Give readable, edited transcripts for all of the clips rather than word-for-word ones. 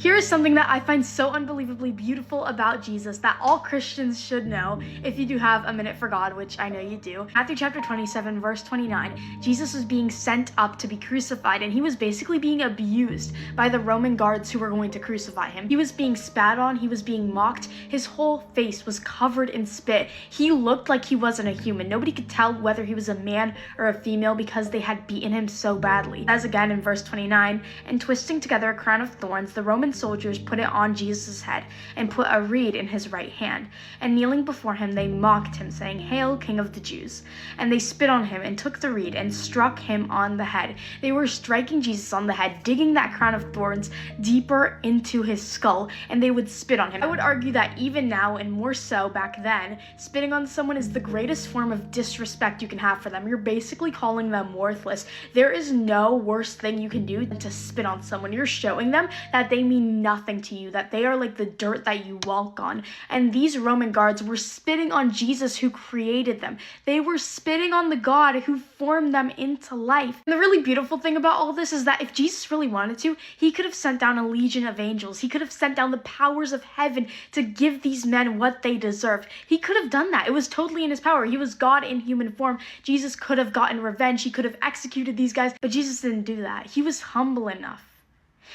Here is something that I find so unbelievably beautiful about Jesus that all Christians should know if you do have a minute for God, which I know you do. Matthew chapter 27, verse 29, Jesus was being sent up to be crucified, and he was basically being abused by the Roman guards who were going to crucify him. He was being spat on, he was being mocked, his whole face was covered in spit. He looked like he wasn't a human. Nobody could tell whether he was a man or a female because they had beaten him so badly. As again in verse 29, and twisting together a crown of thorns, the Roman soldiers put it on Jesus' head and put a reed in his right hand. And kneeling before him, they mocked him, saying, "Hail, King of the Jews." And they spit on him and took the reed and struck him on the head. They were striking Jesus on the head, digging that crown of thorns deeper into his skull, and they would spit on him. I would argue that even now, and more so back then, spitting on someone is the greatest form of disrespect you can have for them. You're basically calling them worthless. There is no worse thing you can do than to spit on someone. You're showing them that they mean nothing to you, that they are like the dirt that you walk on. And these Roman guards were spitting on Jesus who created them. They were spitting on the God who formed them into life. And the really beautiful thing about all this is that if Jesus really wanted to, he could have sent down a legion of angels. He could have sent down the powers of heaven to give these men what they deserved. He could have done that. It was totally in his power. He was God in human form. Jesus could have gotten revenge. He could have executed these guys, but Jesus didn't do that. He was humble enough.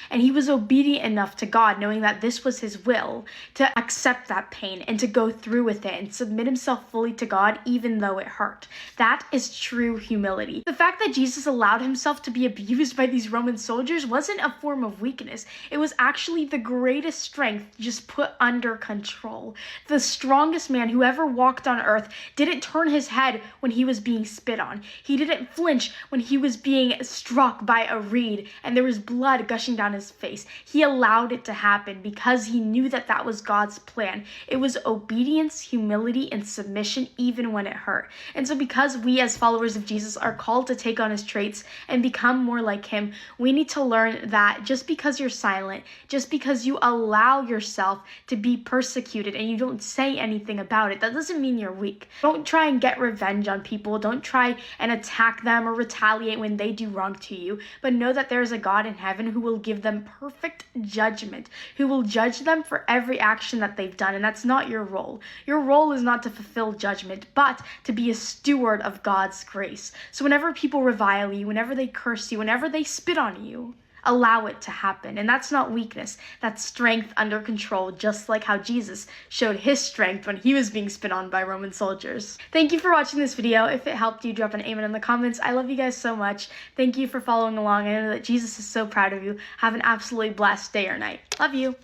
And he was obedient enough to God, knowing that this was his will, to accept that pain and to go through with it and submit himself fully to God, even though it hurt. That is true humility. The fact that Jesus allowed himself to be abused by these Roman soldiers wasn't a form of weakness. It was actually the greatest strength just put under control. The strongest man who ever walked on earth didn't turn his head when he was being spit on. He didn't flinch when he was being struck by a reed and there was blood gushing down his face. He allowed it to happen because he knew that that was God's plan. It was obedience, humility, and submission even when it hurt. And so because we as followers of Jesus are called to take on his traits and become more like him, we need to learn that just because you're silent, just because you allow yourself to be persecuted and you don't say anything about it, that doesn't mean you're weak. Don't try and get revenge on people. Don't try and attack them or retaliate when they do wrong to you, but know that there is a God in heaven who will give them perfect judgment, who will judge them for every action that they've done. And that's not your role. Your role is not to fulfill judgment, but to be a steward of God's grace. So whenever people revile you, whenever they curse you, whenever they spit on you, allow it to happen. And that's not weakness. That's strength under control, just like how Jesus showed his strength when he was being spit on by Roman soldiers. Thank you for watching this video. If it helped you, drop an amen in the comments. I love you guys so much. Thank you for following along. I know that Jesus is so proud of you. Have an absolutely blessed day or night. Love you.